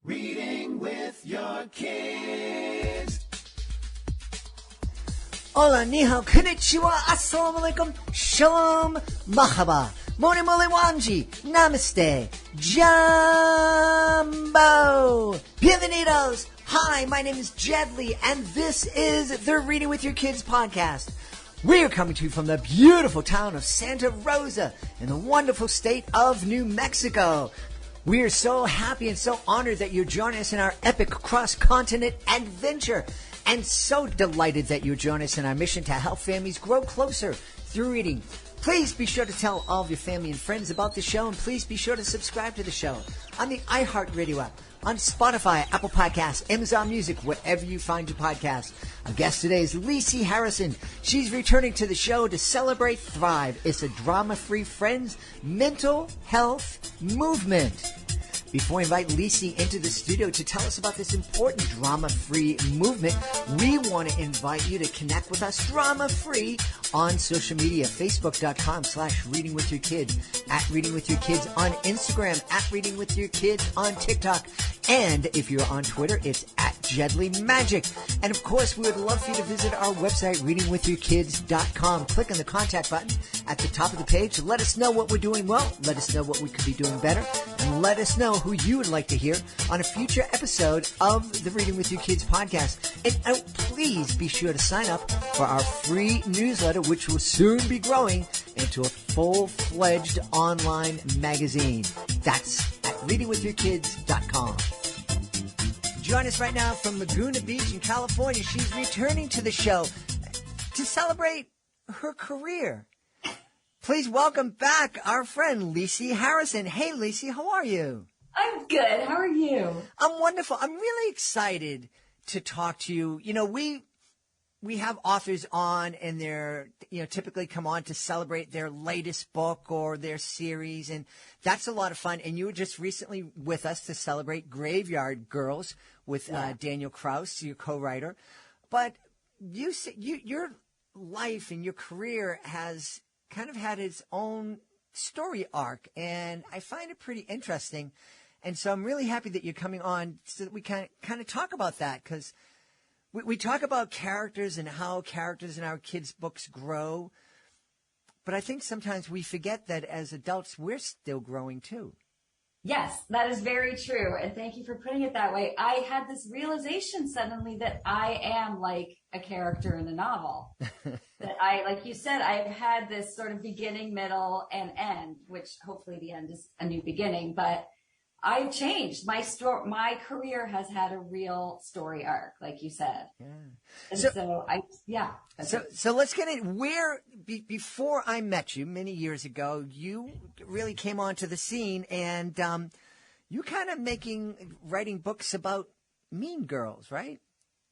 Reading with your kids. Hola, ni hao, konnichiwa, assalamu alaikum, shalom, mahaba, moni mole wanji, namaste, jumbo, bienvenidos. Hi, my name is Jedley, and this is the Reading with Your Kids podcast. We are coming to you from the beautiful town of Santa Rosa in the wonderful state of New Mexico. We are so happy and so honored that you're joining us in our epic cross-continent adventure, and so delighted that you're joining us in our mission to help families grow closer through reading. Please be sure to tell all of your family and friends about the show, and please be sure to subscribe to the show on the iHeartRadio app, on Spotify, Apple Podcasts, Amazon Music, wherever you find your podcasts. Our guest today is Lisi Harrison. She's returning to the show to celebrate Thrive. It's a drama-free friends mental health movement. Before we invite Lisi into the studio to tell us about this important drama-free movement, we want to invite you to connect with us drama-free on social media, facebook.com/readingwithyourkids, at Reading With Your Kids on Instagram, at Reading With Your Kids on TikTok, and if you're on Twitter, it's at Jedley Magic. And of course, we would love for you to visit our website, readingwithyourkids.com. Click on the contact button at the top of the page. Let us know what we're doing well. Let us know what we could be doing better. And let us know who you would like to hear on a future episode of the Reading With Your Kids podcast. And please be sure to sign up for our free newsletter, which will soon be growing into a full-fledged online magazine. That's at readingwithyourkids.com. Join us right now from Laguna Beach in California. She's returning to the show to celebrate her career. Please welcome back our friend Lisi Harrison. Hey, Lisi, how are you? I'm good. How are you? I'm wonderful. I'm really excited to talk to you. You know, we have authors on, and they're, typically come on to celebrate their latest book or their series, and that's a lot of fun. And you were just recently with us to celebrate Graveyard Girls with Daniel Kraus, your co-writer. But your life and your career has kind of had its own story arc, and I find it pretty interesting. And so I'm really happy that you're coming on so that we can kind of talk about that, because we talk about characters and how characters in our kids' books grow, but I think sometimes we forget that as adults, we're still growing too. Yes, that is very true. And thank you for putting it that way. I had this realization suddenly that I am like a character in a novel. That like you said, I've had this sort of beginning, middle, and end, which hopefully the end is a new beginning, but I've changed. My career has had a real story arc, like you said. Yeah. And So let's get in. Before I met you many years ago, you really came onto the scene, and you kind of writing books about mean girls, right?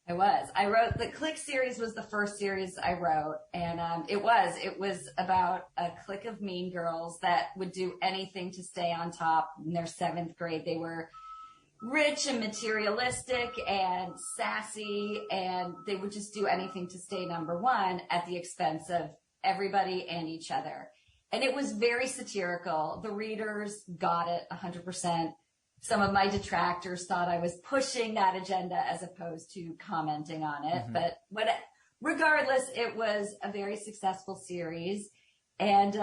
I wrote the Click series was the first series I wrote, and it was about a clique of mean girls that would do anything to stay on top. In their 7th grade, they were rich and materialistic and sassy, and they would just do anything to stay number one at the expense of everybody and each other. And it was very satirical. The readers got it 100%. Some of my detractors thought I was pushing that agenda as opposed to commenting on it. Mm-hmm. But regardless, it was a very successful series, and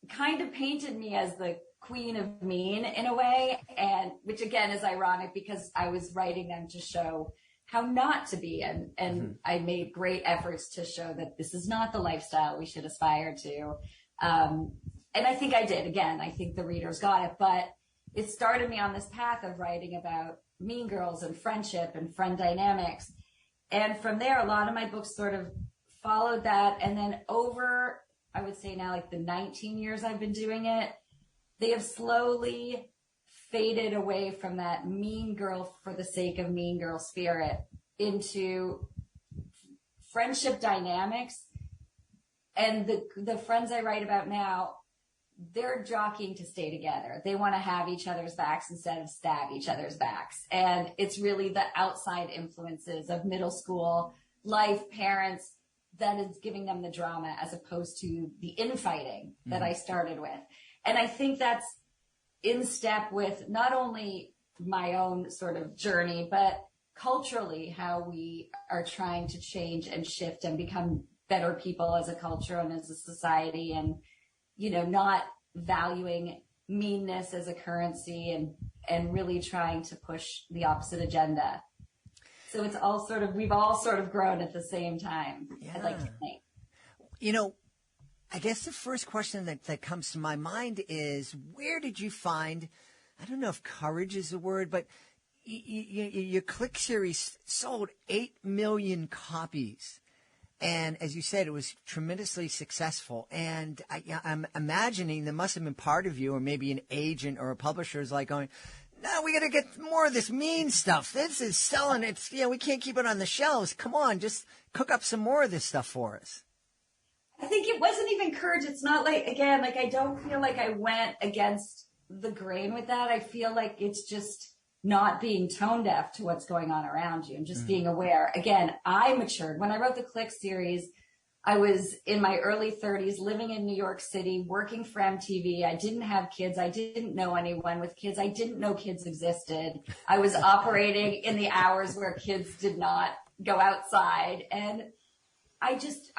kind of painted me as the queen of mean in a way, and which again is ironic because I was writing them to show how not to be. And mm-hmm. I made great efforts to show that this is not the lifestyle we should aspire to. And I think I did. Again, I think the readers got it, but it started me on this path of writing about mean girls and friendship and friend dynamics. And from there, a lot of my books sort of followed that. And then over, I would say now, like the 19 years I've been doing it, they have slowly faded away from that mean girl for the sake of mean girl spirit into friendship dynamics. And the friends I write about now, they're jockeying to stay together. They want to have each other's backs instead of stab each other's backs. And it's really the outside influences of middle school life, parents, that is giving them the drama as opposed to the infighting that I started with. And I think that's in step with not only my own sort of journey, but culturally, how we are trying to change and shift and become better people as a culture and as a society, and, not valuing meanness as a currency, and really trying to push the opposite agenda. So it's all we've all sort of grown at the same time. Yeah. I'd like to think. I guess the first question that comes to my mind is, where did you find, I don't know if courage is a word, but your Click series sold 8 million copies. And as you said, it was tremendously successful. And I'm imagining there must have been part of you, or maybe an agent or a publisher, is like going, no, we got to get more of this mean stuff. This is selling. It's, we can't keep it on the shelves. Come on, just cook up some more of this stuff for us. I think it wasn't even courage. It's not I don't feel like I went against the grain with that. I feel like it's just not being tone deaf to what's going on around you and just being aware. Again, I matured. When I wrote the Click series, I was in my early 30s, living in New York City, working for MTV. I didn't have kids. I didn't know anyone with kids. I didn't know kids existed. I was operating in the hours where kids did not go outside. And I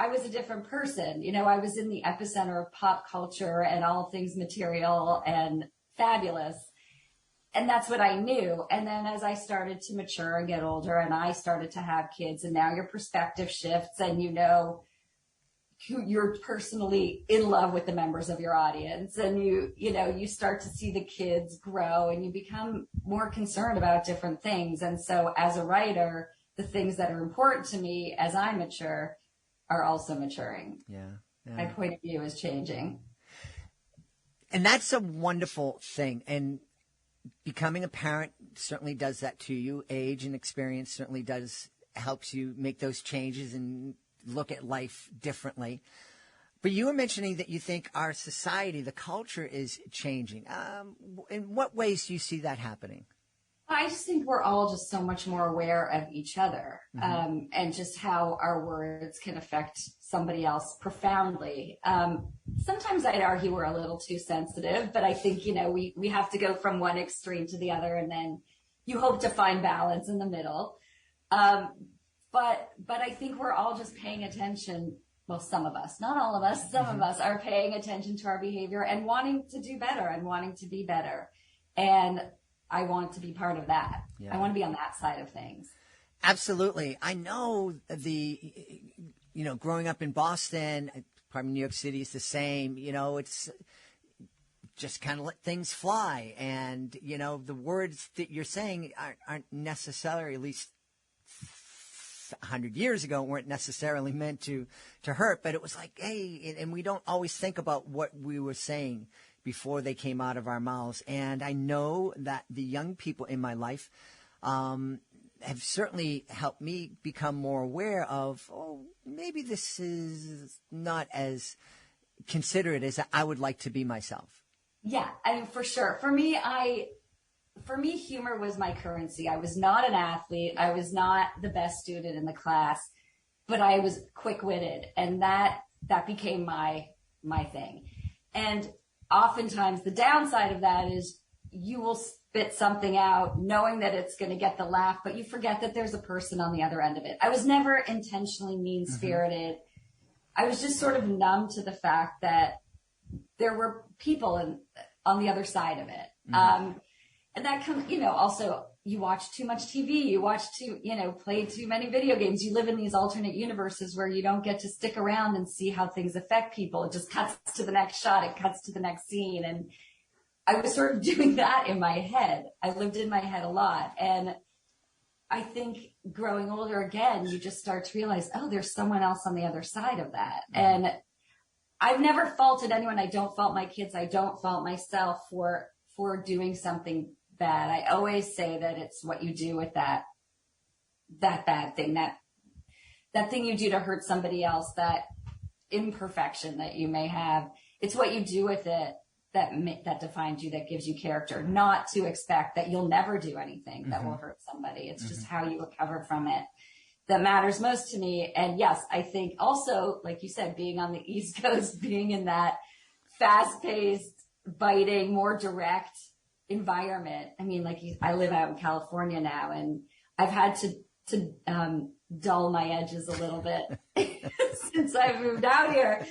was a different person. I was in the epicenter of pop culture and all things material and fabulous. And that's what I knew. And then as I started to mature and get older, and I started to have kids, and now your perspective shifts, and you're personally in love with the members of your audience, and you start to see the kids grow, and you become more concerned about different things. And so as a writer, the things that are important to me as I mature are also maturing. Yeah. My point of view is changing. And that's a wonderful thing. And becoming a parent certainly does that to you. Age and experience certainly helps you make those changes and look at life differently. But you were mentioning that you think our society, the culture, is changing. In what ways do you see that happening? I just think we're all just so much more aware of each other, and just how our words can affect somebody else profoundly. Sometimes I'd argue we're a little too sensitive, but I think, we have to go from one extreme to the other, and then you hope to find balance in the middle. But I think we're all just paying attention. Well, some of us, not all of us, some of us are paying attention to our behavior and wanting to do better and wanting to be better. And I want to be part of that. Yeah. I want to be on that side of things. Absolutely. I know growing up in Boston, probably New York City is the same. It's just kind of let things fly. And, the words that you're saying aren't necessarily, at least 100 years ago, weren't necessarily meant to hurt. But it was like, hey, and we don't always think about what we were saying before they came out of our mouths. And I know that the young people in my life have certainly helped me become more aware of, maybe this is not as considerate as I would like to be myself. Yeah, I mean, for sure. For me, humor was my currency. I was not an athlete. I was not the best student in the class, but I was quick-witted, and that became my thing. And oftentimes the downside of that is you will spit something out knowing that it's going to get the laugh, but you forget that there's a person on the other end of it. I was never intentionally mean-spirited. I was just sort of numb to the fact that there were people on the other side of it. And that comes, also you watch too much TV, you play too many video games. You live in these alternate universes where you don't get to stick around and see how things affect people. It just cuts to the next shot. It cuts to the next scene. And I was sort of doing that in my head. I lived in my head a lot. And I think growing older again, you just start to realize, there's someone else on the other side of that. And I've never faulted anyone. I don't fault my kids. I don't fault myself for doing something bad. I always say that it's what you do with that bad thing, that thing you do to hurt somebody else, that imperfection that you may have. It's what you do with it that defines you, that gives you character, not to expect that you'll never do anything that will hurt somebody. It's just how you recover from it that matters most to me. And yes, I think also, like you said, being on the East Coast, being in that fast-paced, biting, more direct environment. I mean, like I live out in California now, and I've had to dull my edges a little bit since I moved out here.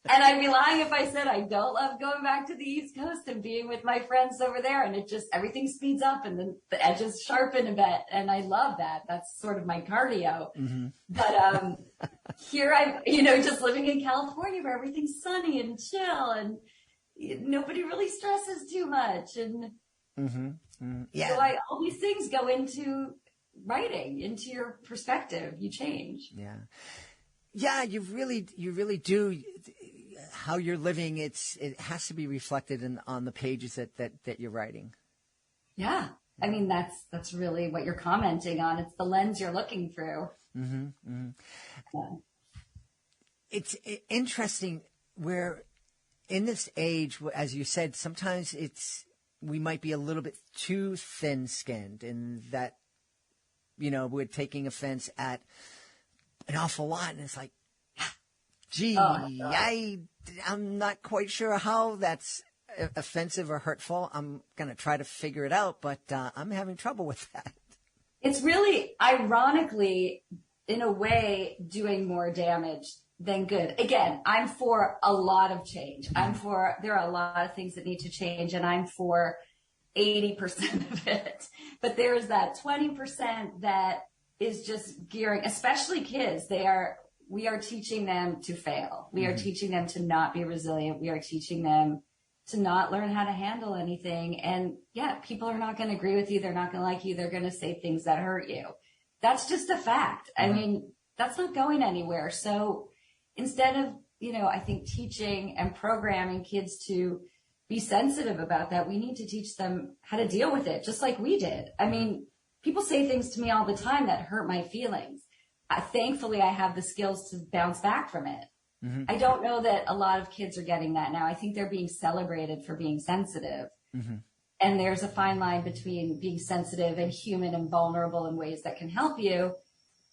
And I'd be lying if I said I don't love going back to the East Coast and being with my friends over there. And it just, everything speeds up and then the edges sharpen a bit. And I love that. That's sort of my cardio. Mm-hmm. But here just living in California where everything's sunny and chill and nobody really stresses too much. And yeah. so all these things go into writing, into your perspective. You change. Yeah. Yeah, you really do. How you're living, it has to be reflected on the pages that you're writing. Yeah. I mean, that's really what you're commenting on. It's the lens you're looking through. Mm-hmm. Mm-hmm. Yeah. It's interesting where in this age, as you said, sometimes we might be a little bit too thin-skinned in that, we're taking offense at an awful lot. And it's like, gee, I'm not quite sure how that's offensive or hurtful. I'm going to try to figure it out, but I'm having trouble with that. It's really, ironically, in a way, doing more damage than good. Again, I'm for a lot of change. There are a lot of things that need to change, and I'm for 80% of it. But there's that 20% that is just gearing, especially kids. We are teaching them to fail. We are teaching them to not be resilient. We are teaching them to not learn how to handle anything. And yeah, people are not going to agree with you. They're not going to like you. They're going to say things that hurt you. That's just a fact. I mean, that's not going anywhere. So instead of, I think teaching and programming kids to be sensitive about that, we need to teach them how to deal with it, just like we did. I mean, people say things to me all the time that hurt my feelings. Thankfully, I have the skills to bounce back from it. Mm-hmm. I don't know that a lot of kids are getting that now. I think they're being celebrated for being sensitive. Mm-hmm. And there's a fine line between being sensitive and human and vulnerable in ways that can help you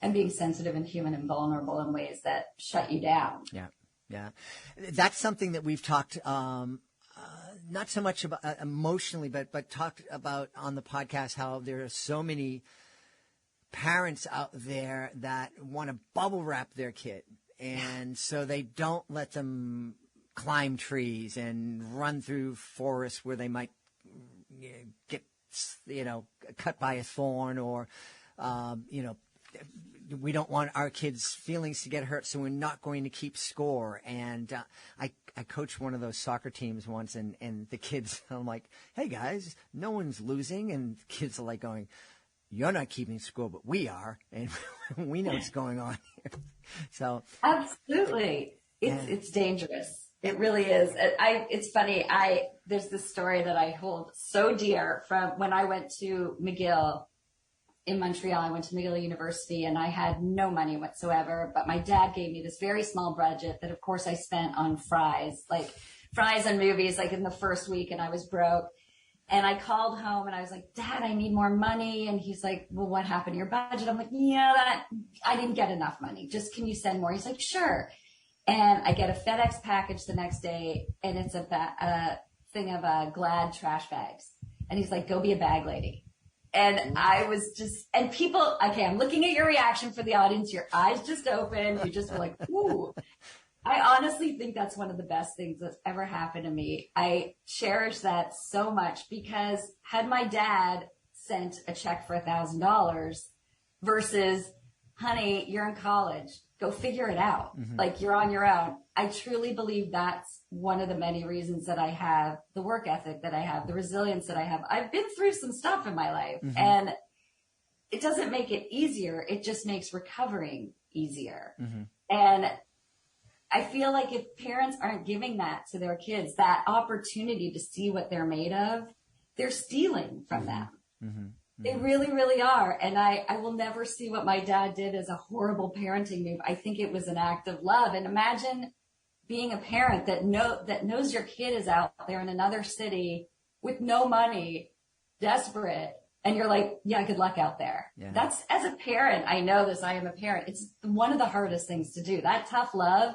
and being sensitive and human and vulnerable in ways that shut you down. Yeah. Yeah. That's something that we've talked, not so much about emotionally, but talked about on the podcast, how there are so many parents out there that want to bubble wrap their kid. And so they don't let them climb trees and run through forests where they might get, cut by a thorn or, we don't want our kids' feelings to get hurt, so we're not going to keep score. And I coached one of those soccer teams once, and the kids, I'm like, hey, guys, no one's losing. And the kids are like going, you're not keeping score, but we are, and we know what's going on here. So absolutely, it's dangerous. It really is. It's funny. There's this story that I hold so dear from when I went to McGill in Montreal. I went to McGill University, and I had no money whatsoever. But my dad gave me this very small budget that, of course, I spent on fries and movies, like in the first week, and I was broke. And I called home and I was like, Dad, I need more money. And he's like, well, what happened to your budget? I'm like, I didn't get enough money. Just, can you send more? He's like, sure. And I get a FedEx package the next day, and it's a thing of Glad trash bags. And he's like, go be a bag lady. And I was just, and people, okay, I'm looking at your reaction for the audience. Your eyes just open. You just were like, ooh. I honestly think that's one of the best things that's ever happened to me. I cherish that so much, because had my dad sent a check for $1,000 versus, honey, you're in college, go figure it out. Mm-hmm. Like, you're on your own. I truly believe that's one of the many reasons that I have the work ethic that I have, the resilience that I have. I've been through some stuff in my life, mm-hmm. and it doesn't make it easier. It just makes recovering easier. Mm-hmm. And I feel like if parents aren't giving that to their kids, that opportunity to see what they're made of, they're stealing from them. Mm-hmm. They really, really are. And I will never see what my dad did as a horrible parenting move. I think it was an act of love. And imagine being a parent that knows your kid is out there in another city with no money, desperate. And you're like, yeah, good luck out there. Yeah. That's, as a parent, I know this, I am a parent. It's one of the hardest things to do. That tough love,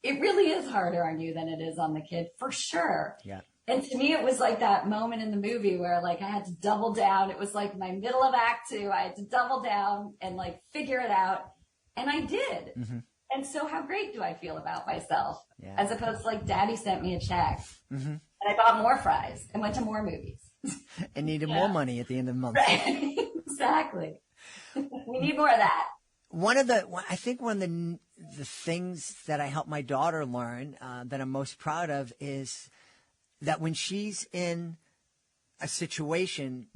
it really is harder on you than it is on the kid, for sure. Yeah. And to me, it was like that moment in the movie where like I had to double down. It was like my middle of act 2. I had to double down and like figure it out. And I did. Mm-hmm. And so how great do I feel about myself? Yeah. As opposed to like daddy sent me a check Mm-hmm. and I bought more fries and went to more movies. And needed more money at the end of the month. Right. Exactly. We need more of that. I think one of the things that I help my daughter learn that I'm most proud of is that when she's in a situation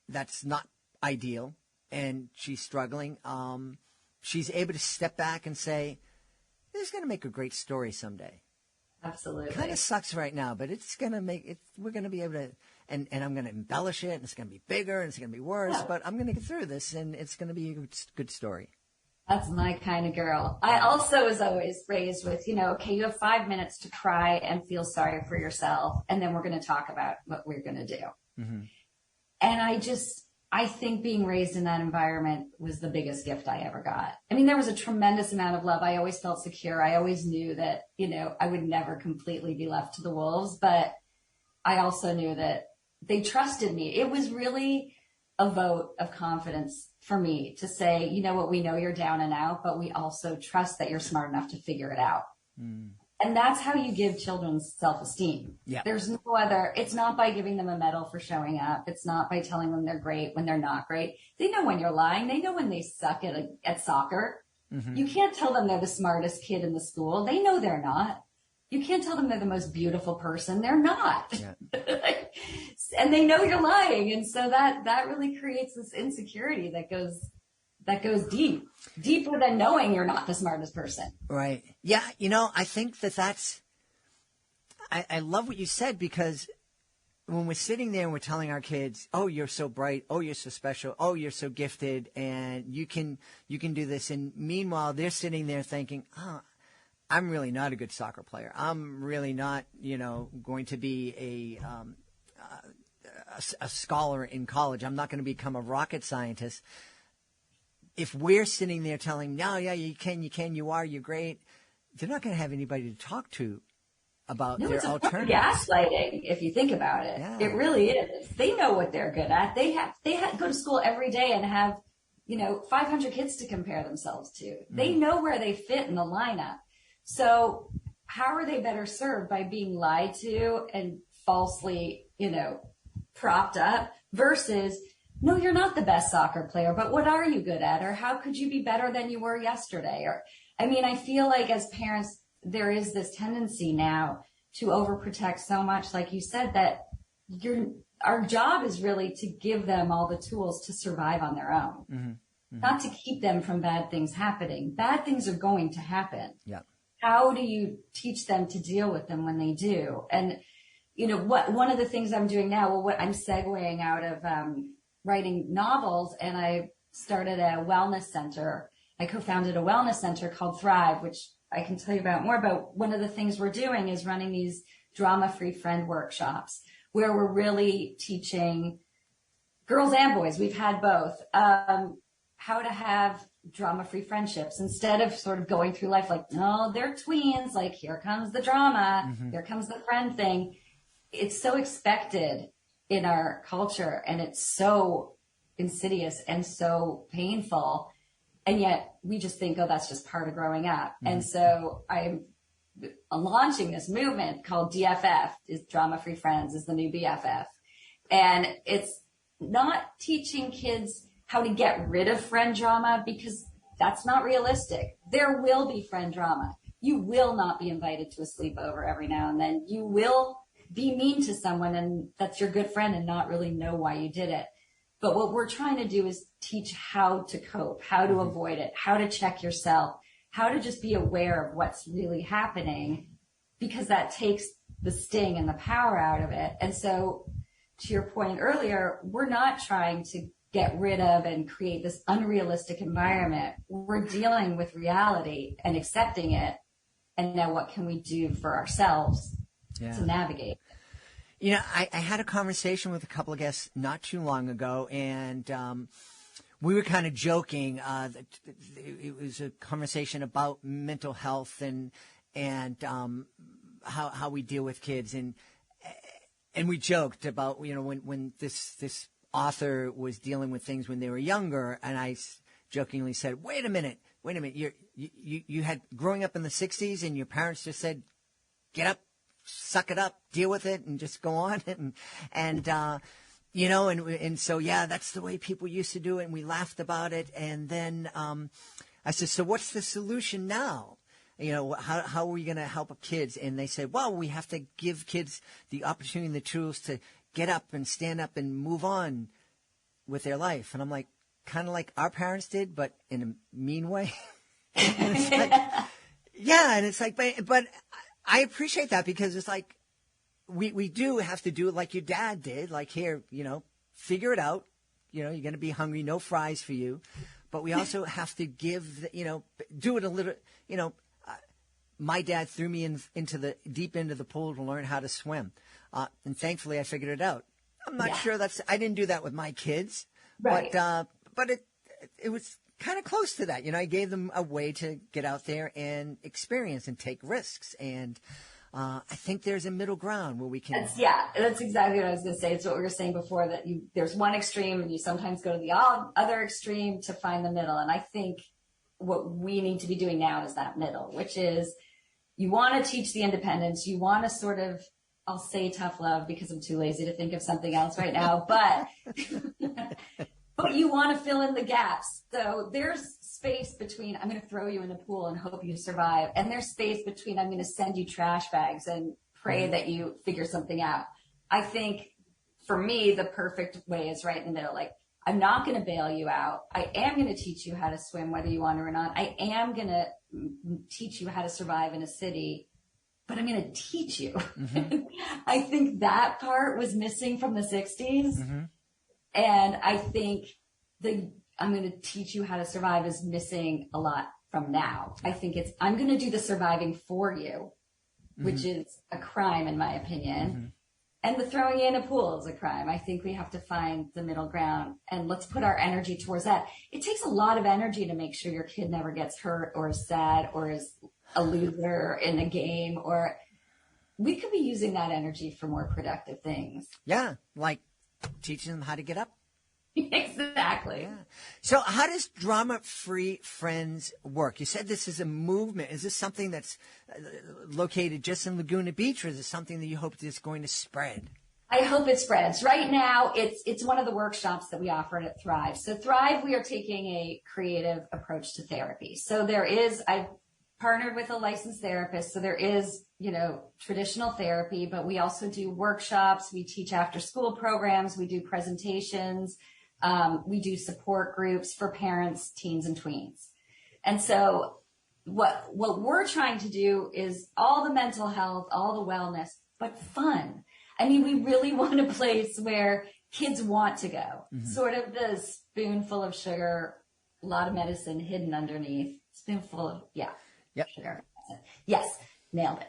that's not ideal and she's struggling, she's able to step back and say, "This is going to make a great story someday." Absolutely. Kind of sucks right now, but it's going to make it. We're going to be able to, and I'm going to embellish it, and it's going to be bigger, and it's going to be worse. Yeah. But I'm going to get through this, and it's going to be a good story. That's my kind of girl. I also was always raised with, okay, you have 5 minutes to cry and feel sorry for yourself, and then we're going to talk about what we're going to do. Mm-hmm. And I think being raised in that environment was the biggest gift I ever got. I mean, there was a tremendous amount of love. I always felt secure. I always knew that, I would never completely be left to the wolves, but I also knew that they trusted me. It was really a vote of confidence for me to say, you know what, we know you're down and out, but we also trust that you're smart enough to figure it out. Mm. And that's how you give children self-esteem. Yeah. There's no other, it's not by giving them a medal for showing up. It's not by telling them they're great when they're not great. They know when you're lying. They know when they suck at soccer. Mm-hmm. You can't tell them they're the smartest kid in the school. They know they're not. You can't tell them they're the most beautiful person. They're not. Yeah. And they know you're lying. And so that really creates this insecurity that goes deeper than knowing you're not the smartest person. Right. Yeah. I think I love what you said, because when we're sitting there and we're telling our kids, "Oh, you're so bright. Oh, you're so special. Oh, you're so gifted, and you can do this." And meanwhile, they're sitting there thinking, "Oh, I'm really not a good soccer player. I'm really not, going to be a scholar in college. I'm not going to become a rocket scientist." If we're sitting there telling them, "No, yeah, you can, you're great," they're not going to have anybody to talk to about their alternatives. Gaslighting, if you think about it. Yeah. It really is. They know what they're good at. They go to school every day and have, 500 kids to compare themselves to. Mm. They know where they fit in the lineup. So how are they better served by being lied to and falsely, propped up versus, "No, you're not the best soccer player, but what are you good at? Or how could you be better than you were yesterday?" I feel like as parents, there is this tendency now to overprotect so much, like you said, that our job is really to give them all the tools to survive on their own, mm-hmm. not to keep them from bad things happening. Bad things are going to happen. Yeah. How do you teach them to deal with them when they do? And, one of the things I'm doing now, what I'm segueing out of writing novels, and I started a wellness center. I co-founded a wellness center called Thrive, which I can tell you about more. But one of the things we're doing is running these drama-free friend workshops where we're really teaching girls and boys. We've had both. How to have drama-free friendships instead of sort of going through life like, "No, they're tweens. Like, here comes the drama. Mm-hmm. Here comes the friend thing." It's so expected in our culture, and it's so insidious and so painful. And yet we just think, "Oh, that's just part of growing up." Mm-hmm. And so I'm launching this movement called DFF, is Drama Free Friends is the new BFF. And it's not teaching kids how to get rid of friend drama, because that's not realistic. There will be friend drama. You will not be invited to a sleepover every now and then. You will be mean to someone, and that's your good friend, and not really know why you did it. But what we're trying to do is teach how to cope, how to avoid it, how to check yourself, how to just be aware of what's really happening, because that takes the sting and the power out of it. And so, to your point earlier, we're not trying to get rid of and create this unrealistic environment. We're dealing with reality and accepting it. And now what can we do for ourselves to navigate? I had a conversation with a couple of guests not too long ago, and we were kind of joking. It was a conversation about mental health and how we deal with kids. And And we joked about, when this author was dealing with things when they were younger, and I jokingly said, wait a minute, you had growing up in the 60s and your parents just said, get up, suck it up, deal with it, and just go on. And so, yeah, that's the way people used to do it, and we laughed about it. And then I said, so what's the solution now? How are we going to help kids? And they said, well, we have to give kids the opportunity and the tools to get up and stand up and move on with their life. And I'm like, kind of like our parents did, but in a mean way. And it's like, yeah, and it's like, but I appreciate that, because it's like, we do have to do it like your dad did. Like, here, figure it out. You're going to be hungry, no fries for you. But we also have to give, do it a little, my dad threw me into the deep end of the pool to learn how to swim. And thankfully I figured it out. I'm not sure I didn't do that with my kids, right. But it was kind of close to that. I gave them a way to get out there and experience and take risks. And I think there's a middle ground where we can. That's exactly what I was going to say. It's what we were saying before, that there's one extreme and you sometimes go to the other extreme to find the middle. And I think what we need to be doing now is that middle, which is, you want to teach the independence. You want to sort of, I'll say tough love because I'm too lazy to think of something else right now, but you want to fill in the gaps. So there's space between, I'm going to throw you in the pool and hope you survive. And there's space between, I'm going to send you trash bags and pray that you figure something out. I think for me, the perfect way is right in the middle. Like, I'm not going to bail you out. I am going to teach you how to swim, whether you want to or not. I am going to teach you how to survive in a city, but I'm going to teach you. Mm-hmm. I think that part was missing from the 60s. Mm-hmm. And I think I'm going to teach you how to survive is missing a lot from now. I think I'm going to do the surviving for you, which is a crime in my opinion. Mm-hmm. And the throwing you in a pool is a crime. I think we have to find the middle ground, and let's put our energy towards that. It takes a lot of energy to make sure your kid never gets hurt or is sad or is a loser in a game, or we could be using that energy for more productive things. Yeah, like teaching them how to get up. Exactly. Yeah. So how does Drama-Free Friends work? You said this is a movement. Is this something that's located just in Laguna Beach, or is it something that you hope is going to spread? I hope it spreads. Right now, it's one of the workshops that we offer at Thrive. So Thrive, we are taking a creative approach to therapy. So I've partnered with a licensed therapist. So there is, traditional therapy, but we also do workshops. We teach after school programs. We do presentations. We do support groups for parents, teens, and tweens. And so what we're trying to do is all the mental health, all the wellness, but fun. I mean, we really want a place where kids want to go. Mm-hmm. Sort of the spoonful of sugar, a lot of medicine hidden underneath. Spoonful of, sugar. Yes, nailed it.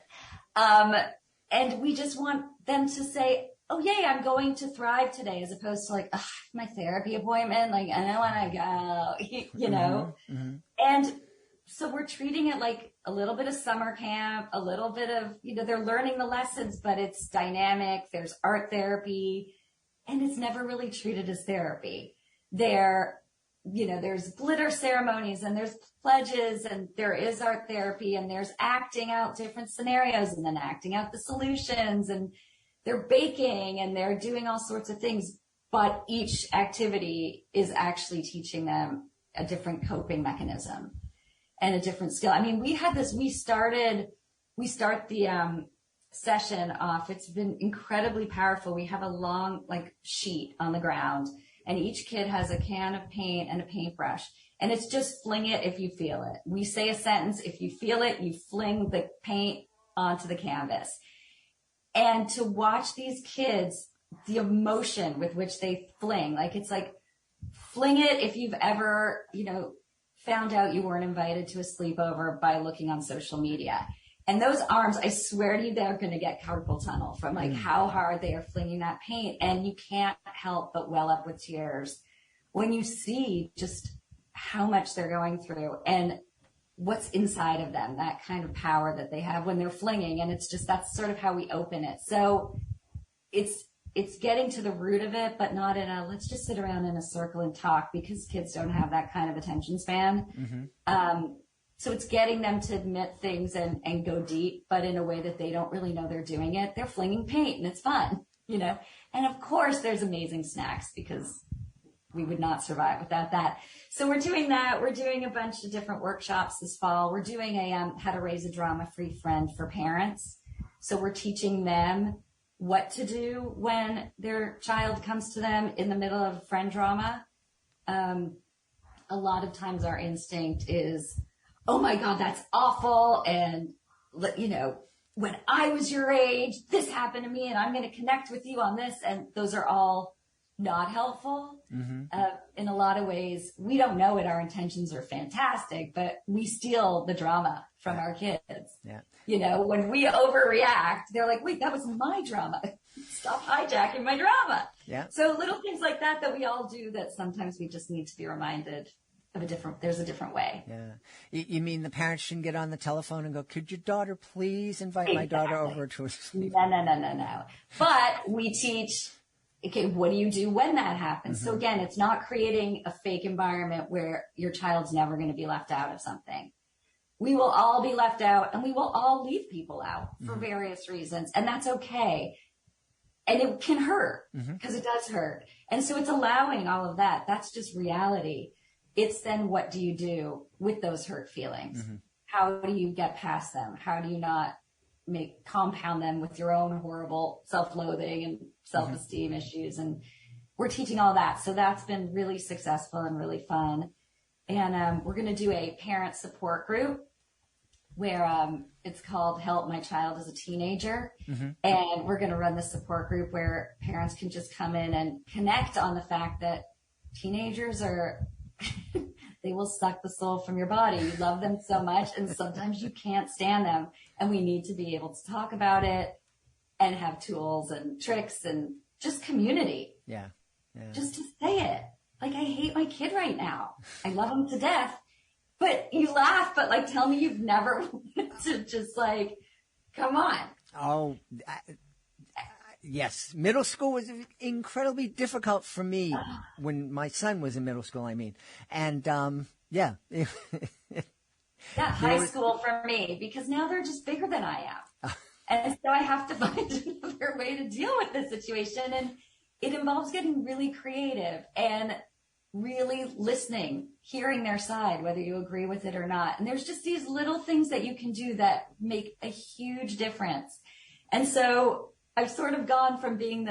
And we just want them to say, oh, yay, I'm going to Thrive today, as opposed to like, my therapy appointment. Like, I don't want to go, Mm-hmm. Mm-hmm. And so we're treating it like a little bit of summer camp, a little bit of, they're learning the lessons, but it's dynamic. There's art therapy, and it's never really treated as therapy. There's glitter ceremonies, and there's pledges, and there is art therapy, and there's acting out different scenarios, and then acting out the solutions, and they're baking, and they're doing all sorts of things. But each activity is actually teaching them a different coping mechanism and a different skill. I mean, we start the session off. It's been incredibly powerful. We have a long sheet on the ground, and each kid has a can of paint and a paintbrush, and it's just fling it if you feel it. We say a sentence. If you feel it, you fling the paint onto the canvas. And to watch these kids, the emotion with which they fling, it's like fling it if you've ever, found out you weren't invited to a sleepover by looking on social media. And those arms, I swear to you, they're going to get carpal tunnel from how hard they are flinging that paint. And you can't help but well up with tears when you see just how much they're going through and what's inside of them, that kind of power that they have when they're flinging. And it's just, that's sort of how we open it. So it's getting to the root of it, but not in a, let's just sit around in a circle and talk, because kids don't have that kind of attention span. So it's getting them to admit things and go deep, but in a way that they don't really know they're doing it. They're flinging paint and it's fun, you know? And of course there's amazing snacks, because we would not survive without that. So we're doing that. We're doing a bunch of different workshops this fall. We're doing a how to raise a drama-free friend for parents. So we're teaching them what to do when their child comes to them in the middle of friend drama. A lot of times our instinct is, oh my God, that's awful. And, you know, when I was your age, this happened to me and I'm going to connect with you on this. And those are all not helpful. In a lot of ways. We don't know it. Our intentions are fantastic, but we steal the drama from our kids. Yeah. You know, when we overreact, they're like, wait, that was my drama. Stop hijacking my drama. Yeah. So little things like that we all do, that sometimes we just need to be reminded of there's a different way. Yeah. You mean the parents shouldn't get on the telephone and go, could your daughter please invite my daughter over to a sleep? No. But we teach, okay, what do you do when that happens? So again, it's not creating a fake environment where your child's never going to be left out of something. We will all be left out, and we will all leave people out for various reasons. And that's okay. And it can hurt, because it does hurt. And so it's allowing all of that. That's just reality. It's then, what do you do with those hurt feelings? How do you get past them? How do you not compound them with your own horrible self-loathing and self-esteem issues? And we're teaching all that. So that's been really successful and really fun. And we're going to do a parent support group where it's called Help My Child as a Teenager. And we're going to run the support group where parents can just come in and connect on the fact that teenagers are, they will suck the soul from your body. You love them so much, and sometimes you can't stand them. And we need to be able to talk about it and have tools and tricks and just community. Yeah. Just to say it. Like, I hate my kid right now. I love him to death. But you laugh, but like, tell me you've never wanted to just like, come on. Oh, yes. Middle school was incredibly difficult for me when my son was in middle school, I mean. And, yeah. High school for me, because now they're just bigger than I am. And so I have to find another way to deal with this situation. And it involves getting really creative and really listening, hearing their side, whether you agree with it or not. And there's just these little things that you can do that make a huge difference. And so I've sort of gone from being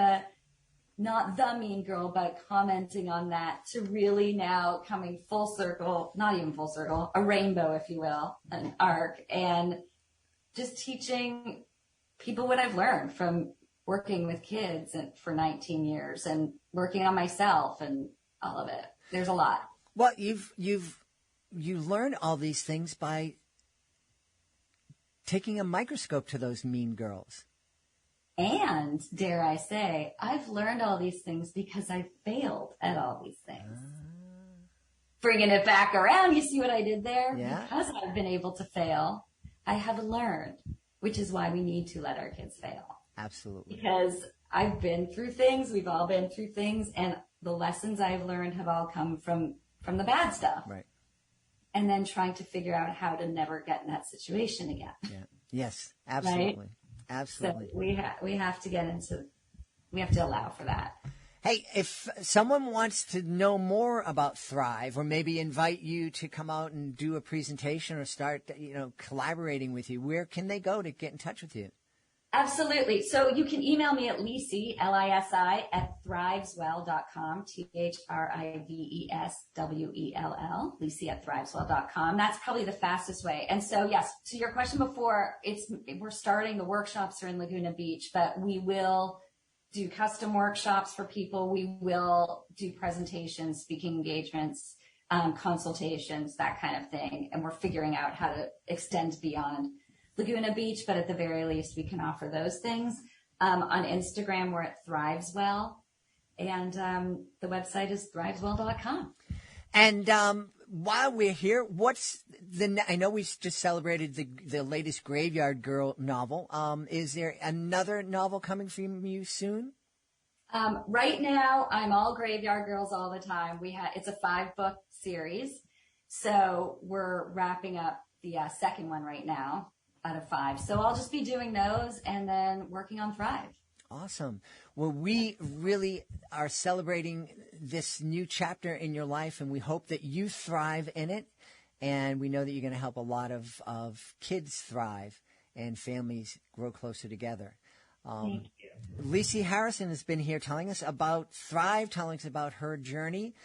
not the mean girl, but commenting on that, to really now coming full circle, not even full circle, a rainbow, if you will, an arc, and just teaching people what I've learned from working with kids for 19 years and working on myself and all of it. There's a lot. Well, you learned all these things by taking a microscope to those mean girls. And dare I say, I've learned all these things because I failed at all these things. Bringing it back around, you see what I did there? Yeah. Because I've been able to fail, I have learned, which is why we need to let our kids fail. Absolutely. Because I've been through things, we've all been through things, and the lessons I've learned have all come from the bad stuff. Right. And then trying to figure out how to never get in that situation again. Yeah. Yes, absolutely. Right? Absolutely. So we have to allow for that. Hey, if someone wants to know more about Thrive, or maybe invite you to come out and do a presentation or start, collaborating with you, where can they go to get in touch with you? Absolutely. So you can email me at Lisi, Lisi, at ThrivesWell.com, ThrivesWell, Lisi at ThrivesWell.com. That's probably the fastest way. And so, yes, to your question before, we're starting, the workshops are in Laguna Beach, but we will do custom workshops for people. We will do presentations, speaking engagements, consultations, that kind of thing. And we're figuring out how to extend beyond Laguna Beach, but at the very least, we can offer those things. On Instagram, we're at ThrivesWell, and the website is ThrivesWell.com. And while we're here, what's I know we just celebrated the latest Graveyard Girl novel. Is there another novel coming from you soon? Right now, I'm all Graveyard Girls all the time. It's a 5-book series, so we're wrapping up the second one right now out of 5. So I'll just be doing those and then working on Thrive. Awesome. Well, we really are celebrating this new chapter in your life, and we hope that you thrive in it. And we know that you're going to help a lot of kids thrive and families grow closer together. Thank you. Lisi Harrison has been here telling us about Thrive, telling us about her journey,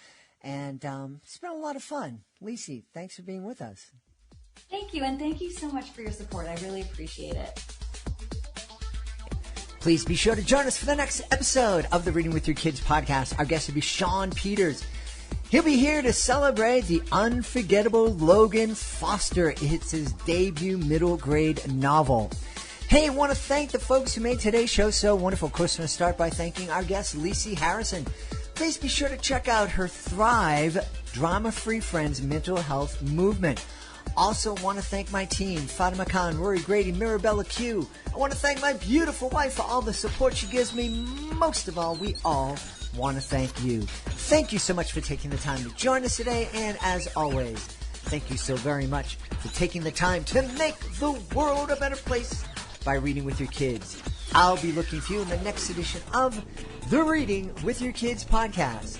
and it's been a lot of fun. Lisi, thanks for being with us. Thank you, and thank you so much for your support. I really appreciate it. Please be sure to join us for the next episode of the Reading with Your Kids podcast. Our guest will be Sean Peters. He'll be here to celebrate the unforgettable Logan Foster. It's his debut middle grade novel. Hey, I want to thank the folks who made today's show so wonderful. Of course, I'm going to start by thanking our guest, Lisi Harrison. Please be sure to check out her Thrive Drama-Free Friends mental health movement. Also want to thank my team, Fatima Khan, Rory Grady, Mirabella Q. I want to thank my beautiful wife for all the support she gives me. Most of all, we all want to thank you. Thank you so much for taking the time to join us today. And as always, thank you so very much for taking the time to make the world a better place by reading with your kids. I'll be looking for you in the next edition of the Reading with Your Kids podcast.